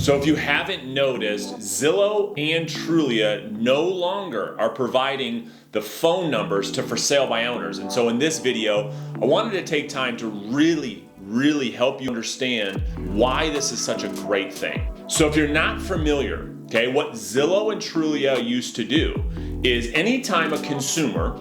So if you haven't noticed, Zillow and Trulia no longer are providing the phone numbers to for sale by owners. And so in this video, I wanted to take time to really help you understand why this is such a great thing. So if you're not familiar, okay, what Zillow and Trulia used to do is anytime a consumer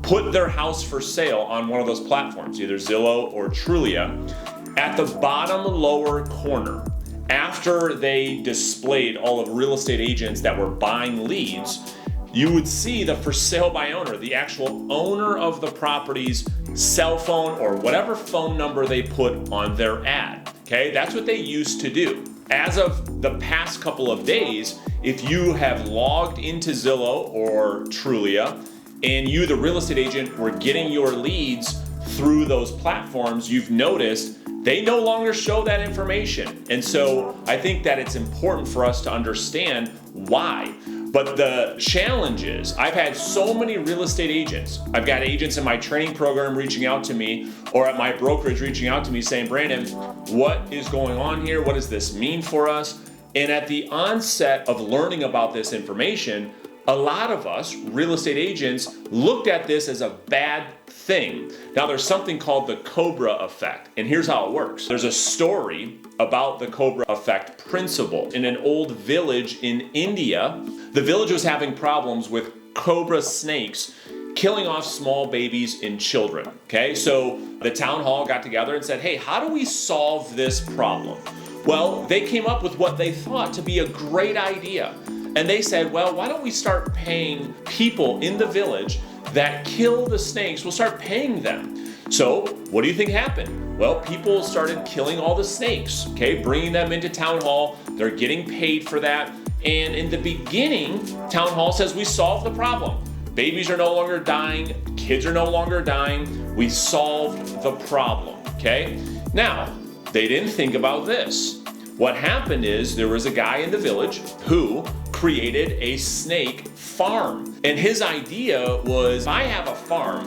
put their house for sale on one of those platforms, either Zillow or Trulia, at the bottom lower corner, after they displayed all of the real estate agents that were buying leads, you would see the for sale by owner, the actual owner of the property's cell phone or whatever phone number they put on their ad. Okay, that's what they used to do. As of the past couple of days, if you have logged into Zillow or Trulia and you, the real estate agent, were getting your leads through those platforms, you've noticed they no longer show that information. And so I think that it's important for us to understand why. But the challenge is, I've had so many real estate agents. I've got agents in my training program reaching out to me, or at my brokerage reaching out to me saying, Brandon, what is going on here? What does this mean for us? And at the onset of learning about this information, a lot of us real estate agents looked at this as a bad thing. Now there's something called the Cobra Effect, and here's how it works. There's a story about the Cobra Effect principle. In an old village in India, the village was having problems with cobra snakes killing off small babies and children. Okay, so the town hall got together and said, hey, how do we solve this problem? Well, they came up with what they thought to be a great idea. And they said, well, why don't we start paying people in the village that kill the snakes? We'll start paying them. So what do you think happened? Well, people started killing all the snakes, okay, bringing them into town hall. They're getting paid for that. And in the beginning, town hall says we solved the problem. Babies are no longer dying. Kids are no longer dying. We solved the problem, okay? Now, they didn't think about this. What happened is there was a guy in the village who created a snake farm. And his idea was, I have a farm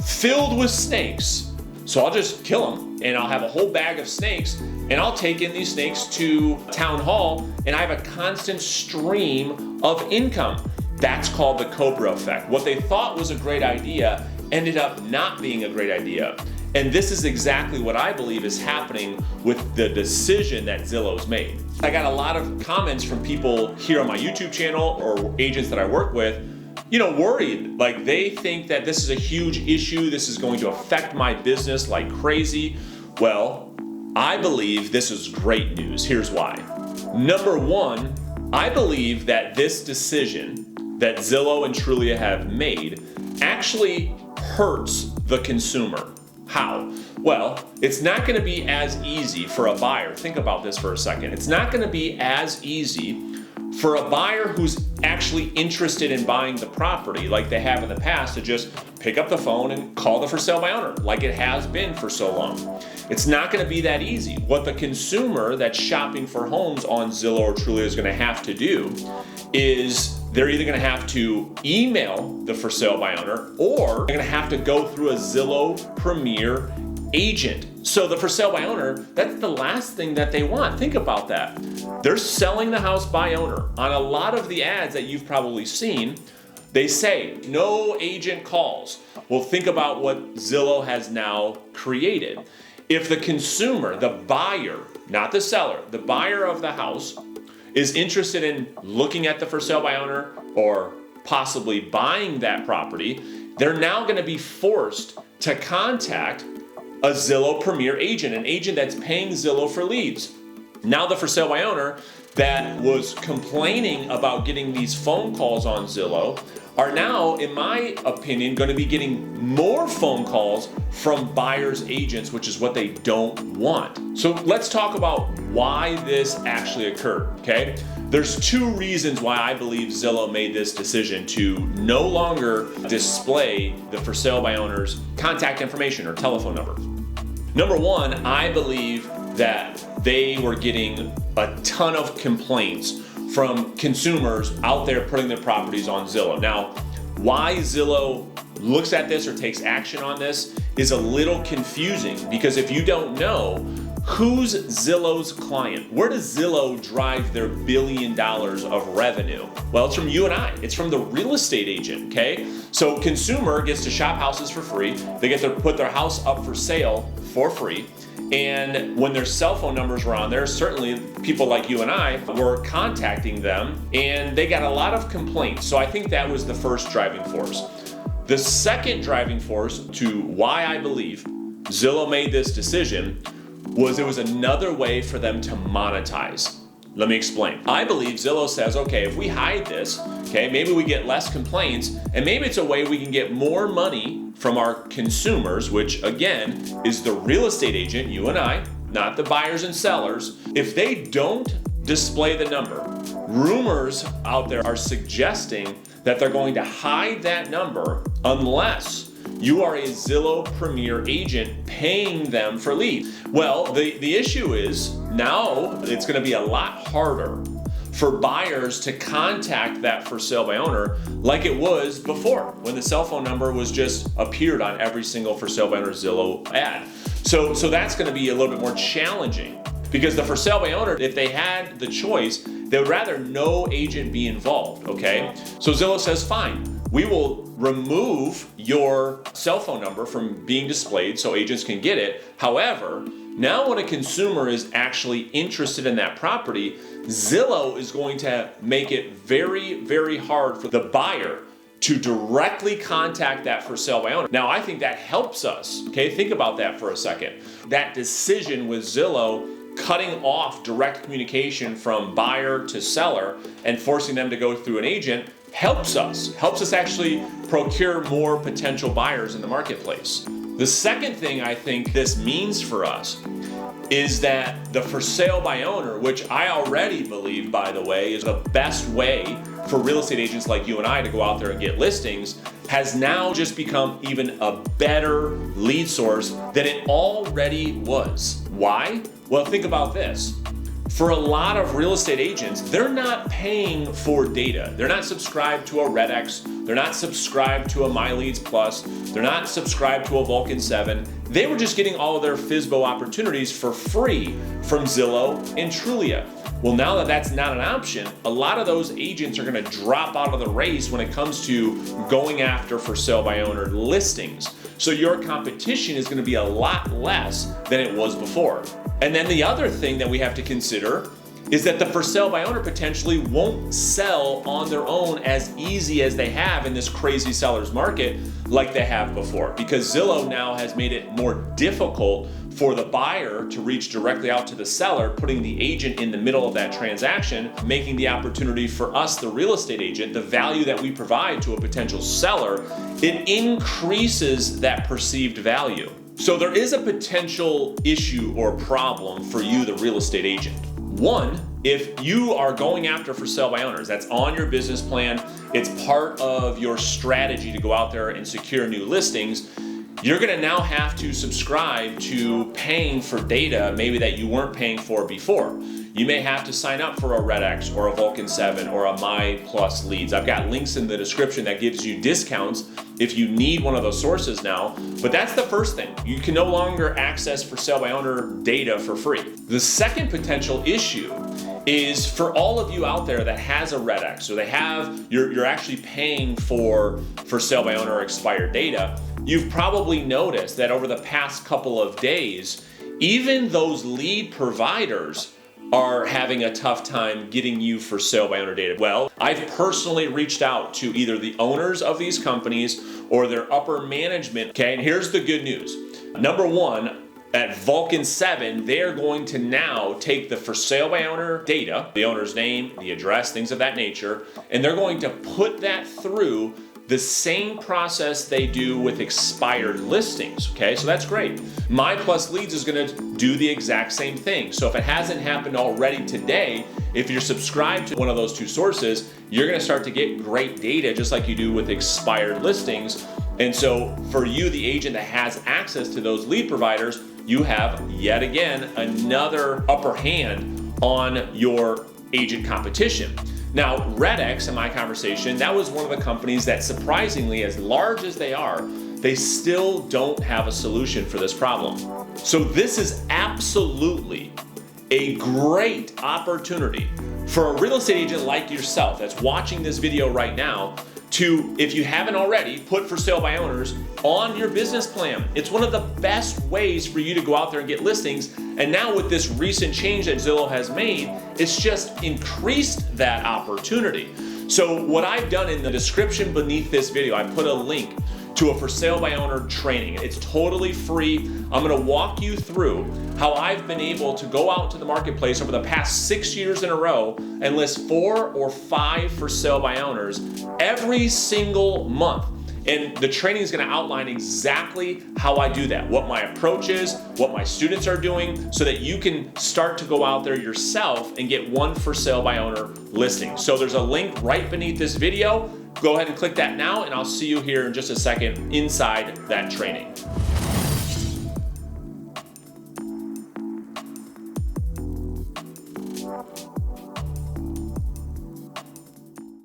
filled with snakes, so I'll just kill them and I'll have a whole bag of snakes and I'll take in these snakes to town hall and I have a constant stream of income. That's called the Cobra Effect. What they thought was a great idea ended up not being a great idea. And this is exactly what I believe is happening with the decision that Zillow's made. I got a lot of comments from people here on my YouTube channel or agents that I work with, worried. Like they think that this is a huge issue. This is going to affect my business like crazy. Well, I believe this is great news. Here's why. Number one, I believe that this decision that Zillow and Trulia have made actually hurts the consumer. How? Well, it's not going to be as easy for a buyer. Think about this for a second. It's not going to be as easy for a buyer who's actually interested in buying the property like they have in the past to just pick up the phone and call the for sale by owner like it has been for so long. It's not going to be that easy. What the consumer that's shopping for homes on Zillow or Trulia is going to have to do is they're either going to have to email the for sale by owner or they're going to have to go through a Zillow Premier agent. So the for sale by owner, that's the last thing that they want. Think about that. They're selling the house by owner. On a lot of the ads that you've probably seen, they say no agent calls. Well, think about what Zillow has now created. If the consumer, the buyer, not the seller, the buyer of the house is interested in looking at the for sale by owner or possibly buying that property, they're now going to be forced to contact a Zillow Premier agent, an agent that's paying Zillow for leads. Now the for sale by owner that was complaining about getting these phone calls on Zillow are now, in my opinion, going to be getting more phone calls from buyers agents, which is what they don't want. So let's talk about why this actually occurred, okay? There's two reasons why I believe Zillow made this decision to no longer display the for sale by owner's contact information or telephone number. Number one, I believe that they were getting a ton of complaints from consumers out there putting their properties on Zillow. Now, why Zillow looks at this or takes action on this is a little confusing because if you don't know, Who's Zillow's client? Where does Zillow drive their $1 billion of revenue? Well, it's from you and I. It's from the real estate agent, okay? So consumer gets to shop houses for free. They get to put their house up for sale for free. And when their cell phone numbers were on there, certainly people like you and I were contacting them, and they got a lot of complaints. So I think that was the first driving force. The second driving force to why I believe Zillow made this decision was it was another way for them to monetize. Let me explain. I believe Zillow says, okay, if we hide this, okay, maybe we get less complaints, and maybe it's a way we can get more money from our consumers, which again is the real estate agent, you and I, not the buyers and sellers. If they don't display the number, rumors out there are suggesting that they're going to hide that number unless you are a Zillow Premier agent paying them for leads. Well, the issue is now it's going to be a lot harder for buyers to contact that for sale by owner like it was before, when the cell phone number was just appeared on every single for sale by owner Zillow ad. So that's going to be a little bit more challenging, because the for sale by owner, if they had the choice, they would rather no agent be involved, okay? So Zillow says, fine, we will remove your cell phone number from being displayed so agents can get it. However, now when a consumer is actually interested in that property, Zillow is going to make it very, very hard for the buyer to directly contact that for sale by owner. Now, I think that helps us, okay? Think about that for a second. That decision with Zillow cutting off direct communication from buyer to seller and forcing them to go through an agent helps us actually procure more potential buyers in the marketplace. The second thing I think this means for us is that the for sale by owner, which I already believe, by the way, is the best way for real estate agents like you and I to go out there and get listings, has now just become even a better lead source than it already was. Why? Well, think about this. For a lot of real estate agents, they're not paying for data. They're not subscribed to a RedX. They're not subscribed to a MyLeads Plus. They're not subscribed to a Vulcan 7. They were just getting all of their FSBO opportunities for free from Zillow and Trulia. Well, now that that's not an option, a lot of those agents are going to drop out of the race when it comes to going after for sale by owner listings. So your competition is going to be a lot less than it was before. And then the other thing that we have to consider is that the for sale by owner potentially won't sell on their own as easy as they have in this crazy seller's market like they have before, because Zillow now has made it more difficult for the buyer to reach directly out to the seller, putting the agent in the middle of that transaction, making the opportunity for us, the real estate agent, the value that we provide to a potential seller, it increases that perceived value. So there is a potential issue or problem for you, the real estate agent. One, if you are going after for sale by owners, that's on your business plan, it's part of your strategy to go out there and secure new listings, you're gonna now have to subscribe to paying for data maybe that you weren't paying for before. You may have to sign up for a RedX or a Vulcan 7 or a My Plus Leads. I've got links in the description that gives you discounts if you need one of those sources now. But that's the first thing. You can no longer access for sale by owner data for free. The second potential issue is for all of you out there that has a RedX, or you're actually paying for sale by owner expired data. You've probably noticed that over the past couple of days, even those lead providers are having a tough time getting you for sale by owner data. Well, I've personally reached out to either the owners of these companies or their upper management. Okay, and here's the good news. Number one, at Vulcan 7, they're going to now take the for sale by owner data, the owner's name, the address, things of that nature, and they're going to put that through the same process they do with expired listings, okay? So that's great. My Plus Leads is gonna do the exact same thing. So if it hasn't happened already today, if you're subscribed to one of those two sources, you're gonna start to get great data just like you do with expired listings. And so for you, the agent that has access to those lead providers, you have yet again another upper hand on your agent competition. Now, RedX, in my conversation, that was one of the companies that, surprisingly, as large as they are, they still don't have a solution for this problem. So this is absolutely a great opportunity for a real estate agent like yourself that's watching this video right now to, if you haven't already, put for sale by owners on your business plan. It's one of the best ways for you to go out there and get listings. And now with this recent change that Zillow has made, it's just increased that opportunity. So what I've done in the description beneath this video, I put a link to a for sale by owner training. It's totally free. I'm gonna walk you through how I've been able to go out to the marketplace over the past 6 years in a row and list 4 or 5 for sale by owners every single month. And the training is gonna outline exactly how I do that, what my approach is, what my students are doing, so that you can start to go out there yourself and get one for sale by owner listing. So there's a link right beneath this video. Go ahead and click that now, and I'll see you here in just a second inside that training.